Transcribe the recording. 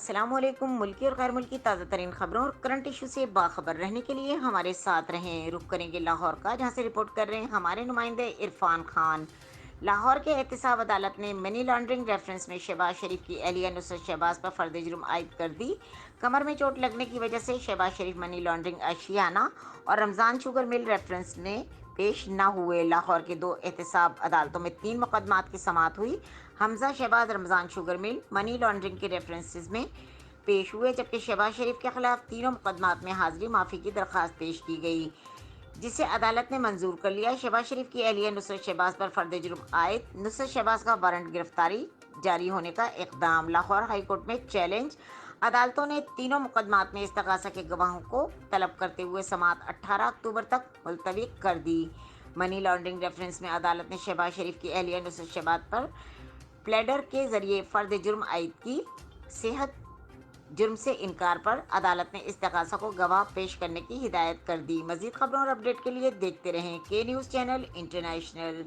अस्सलाम वालेकुम। मुल्की और गैर मुल्की ताज़ा तरीन खबरों और करंट इशू से बाखबर रहने के लिए हमारे साथ रहें। रुख करेंगे लाहौर का, जहां से रिपोर्ट कर रहे हैं हमारे नुमाइंदे इरफान खान। लाहौर के एहतसाब अदालत ने मनी लॉन्ड्रिंग रेफरेंस में शहबाज शरीफ की एहलिया नुसरत शहबाज पर फर्द जुर्म आयद कर दी। कमर में चोट लगने की वजह से शहबाज शरीफ मनी लॉन्ड्रिंग आशियाना और रमज़ान शुगर मिल रेफरेंस में पेश न हुए। लाहौर के दो एहतसाब अदालतों में 3 मुकदमात की समाअत हुई। Hamza Shahbaz Ramzan sugar mill money laundering के रेफरेंसेस में पेश हुए, जबकि शहबाज शरीफ के खिलाफ तीनों मुकदमात में हाजिरी माफ़ी की दरख्वास्त पेश की गई, जिसे अदालत ने मंजूर कर लिया। शहबाज शरीफ की एहलिया नुसरत शहबाज पर फर्द जुर्म आयद। नुसरत शहबाज का वारंट गिरफ्तारी जारी होने का इकदाम। लाहौर हाई कोर्ट में चैलेंज। अदालतों ने तीनों मुकदमात में इस्तगासा के गवाहों को तलब करते हुए समाअत 18 अक्टूबर तक मुलतवी कर दी। मनी लॉन्ड्रिंग रेफरेंस में अदालत ने शहबाज शरीफ की एहलिया नुसरत शहबाज पर प्लेडर के जरिए फर्द जुर्म आयद की। सेहत जुर्म से इनकार पर अदालत ने इस्तगासा को गवाह पेश करने की हिदायत कर दी। मजीद खबरों और अपडेट के लिए देखते रहें के न्यूज़ चैनल इंटरनेशनल।